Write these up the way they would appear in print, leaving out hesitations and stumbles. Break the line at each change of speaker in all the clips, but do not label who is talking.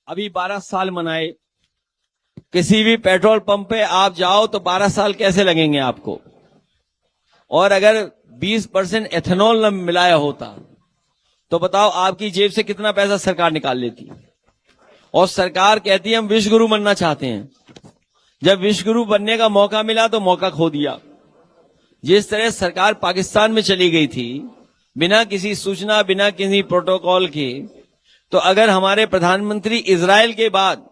अभी 12 साल मनाए। किसी भी पेट्रोल पंप पे आप जाओ तो 12 साल कैसे लगेंगे आपको। और अगर 20% एथेनॉल न मिलाया होता तो बताओ आपकी जेब से कितना पैसा सरकार निकाल लेती। और सरकार कहती है हम विश्व गुरु बनना चाहते हैं। जब विश्व गुरु बनने का मौका मिला तो मौका खो दिया। जिस तरह सरकार पाकिस्तान में चली गई थी बिना किसी सूचना, बिना किसी प्रोटोकॉल के, तो अगर हमारे प्रधानमंत्री इजराइल के बाद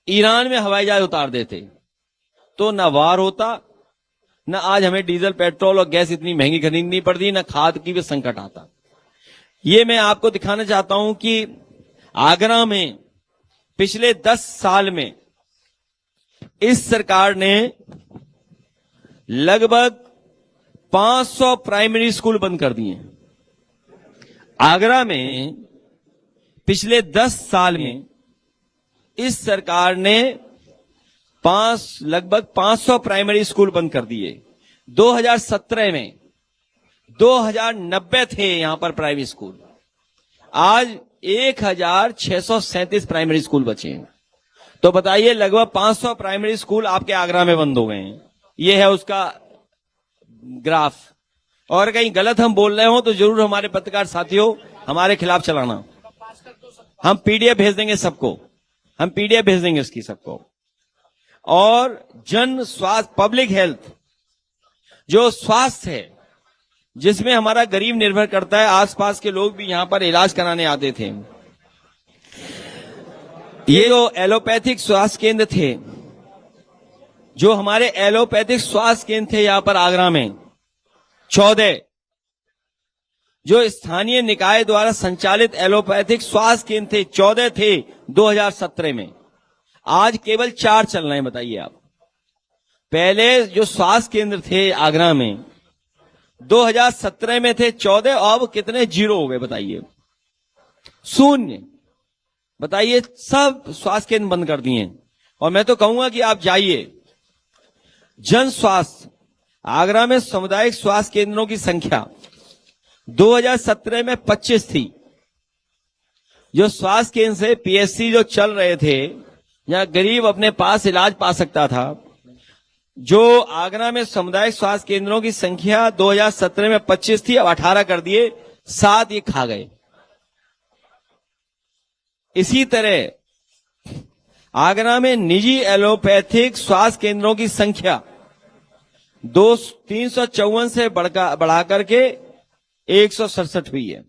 ईरान में हवाई जहाज उतार देते तो न वार होता, न आज हमें डीजल, पेट्रोल और गैस इतनी महंगी खरीदनी पड़ती, न खाद की भी संकट आता। ये मैं आपको दिखाना चाहता हूं कि आगरा में पिछले 10 साल में इस सरकार ने लगभग 500 प्राइमरी स्कूल बंद कर दिए। आगरा में पिछले 10 साल में इस सरकार ने लगभग 500 प्राइमरी स्कूल बंद कर दिए। 2017 में 2090 थे यहां पर प्राइमरी स्कूल, आज 1637 प्राइमरी स्कूल बचे हैं। तो बताइए लगभग 500 प्राइमरी स्कूल आपके आगरा में बंद हो गए हैं। ये है उसका ग्राफ। और कहीं गलत हम बोल रहे हो तो जरूर हमारे पत्रकार साथियों हमारे खिलाफ चलाना। हम पीडीएफ भेज देंगे सबको, हम पीडीएफ भेज देंगे इसकी सबको। और जन स्वास्थ्य, पब्लिक हेल्थ, जो स्वास्थ्य है जिसमें हमारा गरीब निर्भर करता है, आसपास के लोग भी यहां पर इलाज कराने आते थे। ये जो एलोपैथिक स्वास्थ्य केंद्र थे, जो हमारे एलोपैथिक स्वास्थ्य केंद्र थे यहां पर आगरा में 14, जो स्थानीय निकाय द्वारा संचालित एलोपैथिक स्वास्थ्य केंद्र थे 14 थे 2017 में, आज केवल 4 चल रहे हैं। बताइए आप, पहले जो स्वास्थ्य केंद्र थे आगरा में 2017 में थे 14, अब कितने जीरो हो गए बताइए, शून्य। बताइए सब स्वास्थ्य केंद्र बंद कर दिए। और मैं तो कहूंगा कि आप जाइए, जन स्वास्थ्य आगरा में सामुदायिक स्वास्थ्य केंद्रों की संख्या 2017 में 25 थी। जो स्वास्थ्य केंद्र से पीएससी जो चल रहे थे, जहां गरीब अपने पास इलाज पा सकता था, जो आगरा में सामुदायिक स्वास्थ्य केंद्रों की संख्या 2017 में 25 थी, अब 18 कर दिए, 7 ये खा गए। इसी तरह आगरा में निजी एलोपैथिक स्वास्थ्य केंद्रों की संख्या 354 से बढ़ा करके 167 हुई है।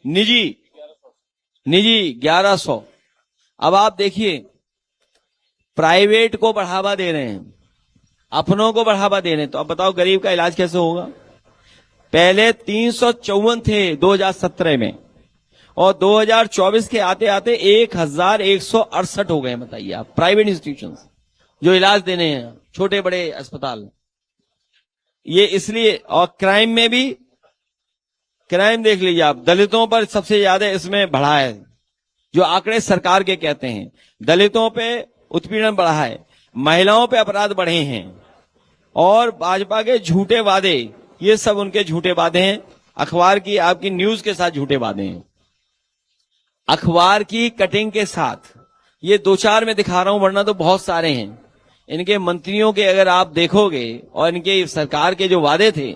निजी 1100। अब आप देखिए, प्राइवेट को बढ़ावा दे रहे हैं, अपनों को बढ़ावा दे रहे हैं, तो अब बताओ गरीब का इलाज कैसे होगा। पहले 354 थे 2017 में, और 2024 के आते आते 1168 हो गए। बताइए आप, प्राइवेट इंस्टीट्यूशंस जो इलाज देने हैं, छोटे बड़े अस्पताल। ये इसलिए, और क्राइम में भी, क्राइम देख लीजिए आप, दलितों पर सबसे ज्यादा इसमें बढ़ा है। जो आंकड़े सरकार के कहते हैं, दलितों पे उत्पीड़न बढ़ा है, महिलाओं पे अपराध बढ़े हैं, और भाजपा के झूठे वादे, ये सब उनके झूठे वादे हैं। अखबार की, आपकी न्यूज के साथ झूठे वादे हैं, अखबार की कटिंग के साथ। ये 2-4 में दिखा रहा हूं, वरना तो बहुत सारे हैं। इनके मंत्रियों के अगर आप देखोगे और इनके सरकार के जो वादे थे,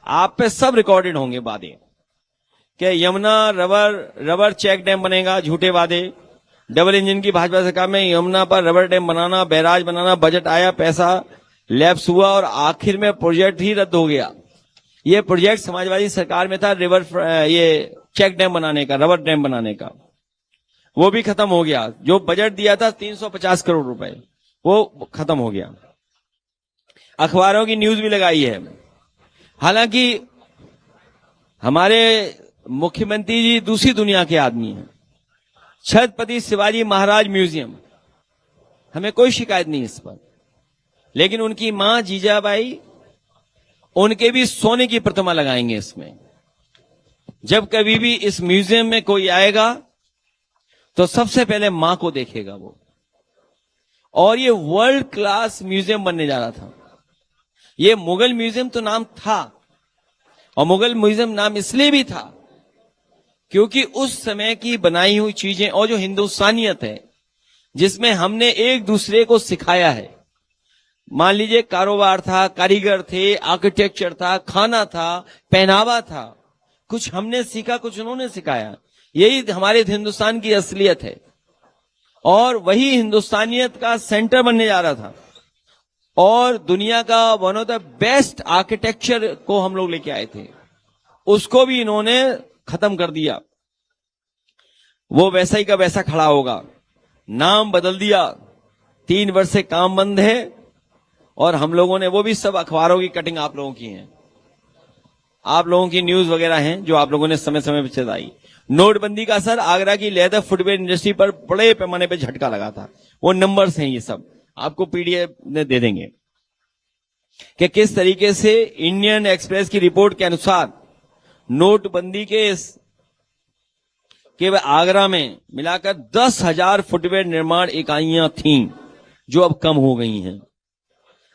आप पे सब रिकॉर्डेड होंगे वादे। कि यमुना रबर चेक डैम बनेगा, झूठे वादे। डबल इंजन की भाजपा सरकार में यमुना पर रबर डैम बनाना, बैराज बनाना, बजट आया, पैसा लैप्स हुआ और आखिर में प्रोजेक्ट ही रद्द हो गया। ये प्रोजेक्ट समाजवादी सरकार में था, ये चेक डैम बनाने का, रबर डैम बनाने का, वो भी खत्म हो गया। जो बजट दिया था 350 करोड़ रुपए, वो खत्म हो गया। अखबारों की न्यूज भी लगाई है। हालांकि हमारे मुख्यमंत्री जी दूसरी दुनिया के आदमी हैं। छत्रपति शिवाजी महाराज म्यूजियम, हमें कोई शिकायत नहीं इस पर, लेकिन उनकी मां जीजाबाई, उनके भी सोने की प्रतिमा लगाएंगे इसमें। जब कभी भी इस म्यूजियम में कोई आएगा तो सबसे पहले मां को देखेगा वो। और ये वर्ल्ड क्लास म्यूजियम बनने जा रहा था। ये मुगल म्यूजियम तो नाम था, और मुगल म्यूजियम नाम इसलिए भी था क्योंकि उस समय की बनाई हुई चीजें और जो हिंदुस्तानियत है, जिसमें हमने एक दूसरे को सिखाया है। मान लीजिए कारोबार था, कारीगर थे, आर्किटेक्चर था, खाना था, पहनावा था, कुछ हमने सीखा, कुछ उन्होंने सिखाया। यही हमारे हिंदुस्तान की असलियत है और वही हिंदुस्तानियत का सेंटर बनने जा रहा था। और दुनिया का one of the best architecture को हम लोग लेके आए थे, उसको भी इन्होंने खत्म कर दिया। वो वैसा ही का वैसा खड़ा होगा, नाम बदल दिया, 3 वर्ष से काम बंद है। और हम लोगों ने, वो भी सब अखबारों की कटिंग आप लोगों की है, आप लोगों की न्यूज वगैरह हैं जो आप लोगों ने समय समय पर चलाई। नोटबंदी का असर आगरा की लेदर फुटवेयर इंडस्ट्री पर बड़े पैमाने पर झटका लगा था। वो नंबर्स हैं, ये सब आपको पीडीएफ में दे देंगे कि किस तरीके से इंडियन एक्सप्रेस की रिपोर्ट के अनुसार नोटबंदी के केवल आगरा में मिलाकर 10,000 फुटवेयर निर्माण इकाइयां थीं जो अब कम हो गई हैं।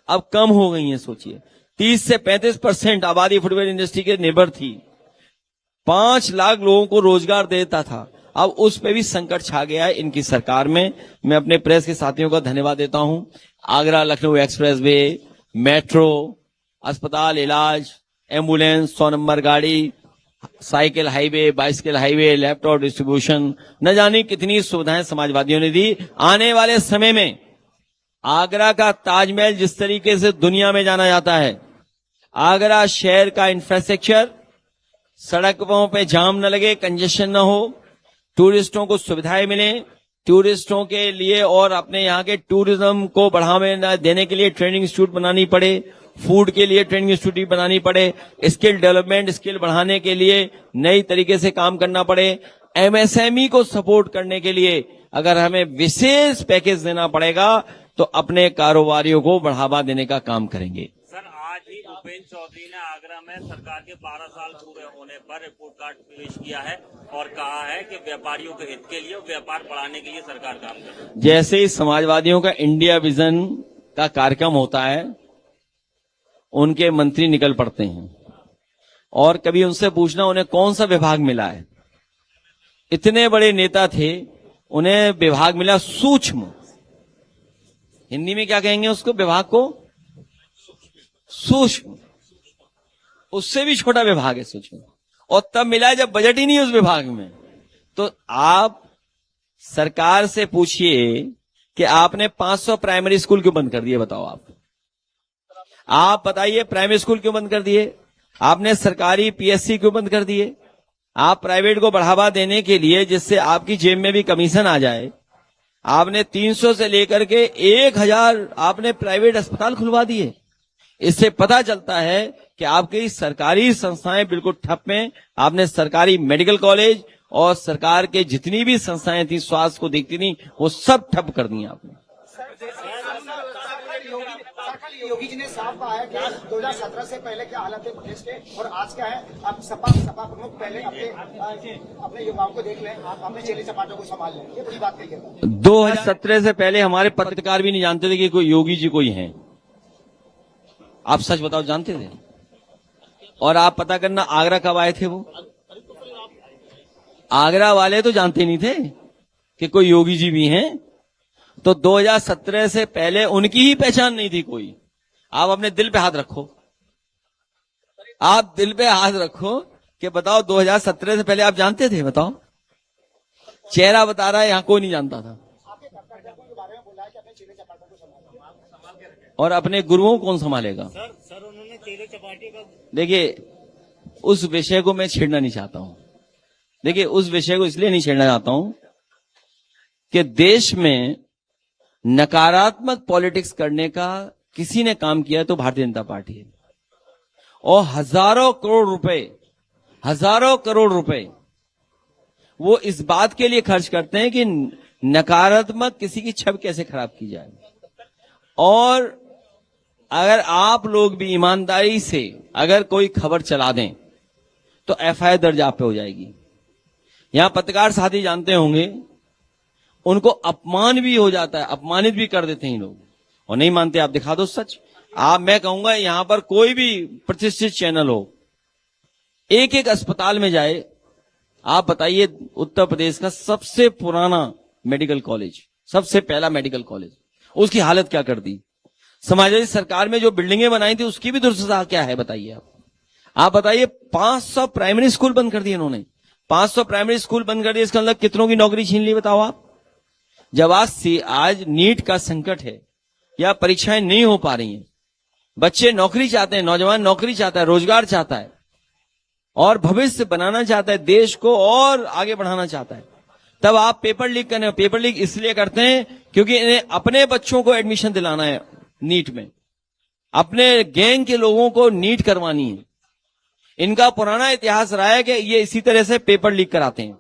अब कम हो गई हैं। सोचिए 30 से 35% आबादी फुटवेयर इंडस्ट्री के निर्भर थी, 5 लाख लोगों को रोजगार देता था। अब उस पे भी संकट छा गया है इनकी सरकार में। मैं अपने प्रेस के साथियों का धन्यवाद देता हूं। आगरा लखनऊ एक्सप्रेसवे, मेट्रो, अस्पताल, इलाज, एम्बुलेंस, 100 नंबर गाड़ी, cycle highway, bicycle highway, laptop distribution, न जाने कितनी सुविधाएं समाजवादियों ने दी। आने वाले समय में आगरा का ताजमहल जिस तरीके से दुनिया में जाना जाता है, आगरा शहर का इंफ्रास्ट्रक्चर, सड़कों पे जाम न लगे, कंजेशन न हो, टूरिस्टों को सुविधाएं मिले, टूरिस्टों के लिए और अपने यहाँ के टूरिज्म को बढ़ावा देने के लिए ट्रेनिंग इंस्टीट्यूट बनानी पड़े, फूड के लिए ट्रेनिंग इंस्टीट्यूट बनानी पड़े, स्किल डेवलपमेंट, स्किल बढ़ाने के लिए नई तरीके से काम करना पड़े, एमएसएमई को सपोर्ट करने के लिए अगर हमें विशेष पैकेज देना पड़ेगा तो अपने कारोबारियों को बढ़ावा देने का काम करेंगे।
सर, आज ही भूपेन्द्र चौधरी ने आगरा में सरकार के 12 साल पूरे होने पर रिपोर्ट कार्ड पेश किया है और कहा है कि व्यापारियों के हित के लिए, व्यापार बढ़ाने के लिए सरकार काम कर रही है।
जैसे ही समाजवादियों का इंडिया विजन का कार्यक्रम होता है, उनके मंत्री निकल पड़ते हैं और कभी उनसे पूछना उन्हें कौन सा विभाग मिला है। इतने बड़े नेता थे, उन्हें विभाग मिला सूक्ष्म, हिंदी में क्या कहेंगे उसको, विभाग को सूक्ष्म, उससे भी छोटा विभाग है सूक्ष्म, और तब मिला जब बजट ही नहीं उस विभाग में। तो आप सरकार से पूछिए कि आपने 500 प्राइमरी स्कूल क्यों बंद कर दिए, बताओ आप बताइए, प्राइमरी स्कूल क्यों बंद कर दिए आपने, सरकारी पीएससी क्यों बंद कर दिए, आप प्राइवेट को बढ़ावा देने के लिए जिससे आपकी जेब में भी कमीशन आ जाए, आपने 300 से लेकर के 1000 आपने प्राइवेट अस्पताल खुलवा दिए। इससे पता चलता है कि आपकी सरकारी संस्थाएं बिल्कुल ठप हैं। आपने सरकारी मेडिकल कॉलेज और सरकार के जितनी भी संस्थाएं थी स्वास्थ्य को देखती थी, वो सब ठप कर दी आपने।
योगी जी ने साफ कहा है कि 2017 से पहले क्या हालत है प्रदेश के और आज क्या है। आप सपा प्रमुख पहले अपने युवाओं को देख लें, अपने चेले चपाटों को संभाल लें, ये बड़ी बात कही है।
2017 से पहले हमारे पत्रकार भी नहीं जानते थे कि कोई योगी जी कोई हैं। आप सच बताओ, जानते थे? और आप पता करना आगरा कब आए थे वो, आगरा वाले तो जानते नहीं थे कि कोई योगी जी भी हैं। तो 2017 से पहले उनकी ही पहचान नहीं थी कोई। आप अपने दिल पे हाथ रखो, आप दिल पे हाथ रखो कि बताओ 2017 से पहले आप जानते थे, बताओ। चेहरा बता रहा है, यहां कोई नहीं जानता था। और अपने गुरुओं को कौन संभालेगा?
सर उन्होंने चेले चपाटे का,
देखिए उस विषय को मैं छेड़ना नहीं चाहता हूं। देखिए उस विषय को इसलिए नहीं छेड़ना चाहता हूं कि देश में नकारात्मक पॉलिटिक्स करने का किसी ने काम किया तो भारतीय जनता पार्टी है। और हजारों करोड़ रुपए वो इस बात के लिए खर्च करते हैं कि नकारात्मक किसी की छवि कैसे खराब की जाए। और अगर आप लोग भी ईमानदारी से अगर कोई खबर चला दें तो एफआईआर दर्ज आप पे हो जाएगी। यहां पत्रकार साथी जानते होंगे, उनको अपमान भी हो जाता है, अपमानित भी कर देते हैं लोग। और नहीं मानते आप दिखा दो सच। मैं कहूंगा यहां पर कोई भी प्रतिष्ठित चैनल हो, एक एक अस्पताल में जाए, आप बताइए, उत्तर प्रदेश का सबसे पुराना मेडिकल कॉलेज, सबसे पहला मेडिकल कॉलेज, उसकी हालत क्या कर दी। समाजवादी सरकार में जो बिल्डिंगें बनाई थी उसकी भी दुर्दशा क्या है, बताइए आप बताइए। 500 प्राइमरी स्कूल बंद कर दिए इन्होंने, 500 प्राइमरी स्कूल बंद कर दिए, इसका मतलब कितनों की नौकरी छीन ली, बताओ आप। जब आज नीट का संकट है या परीक्षाएं नहीं हो पा रही हैं, बच्चे नौकरी चाहते हैं, नौजवान नौकरी चाहता है, रोजगार चाहता है और भविष्य बनाना चाहता है, देश को और आगे बढ़ाना चाहता है, तब आप पेपर लीक करने। पेपर लीक इसलिए करते हैं क्योंकि इन्हें अपने बच्चों को एडमिशन दिलाना है नीट में, अपने गैंग के लोगों को नीट करवानी है। इनका पुराना इतिहास रहा है कि ये इसी तरह से पेपर लीक कराते हैं।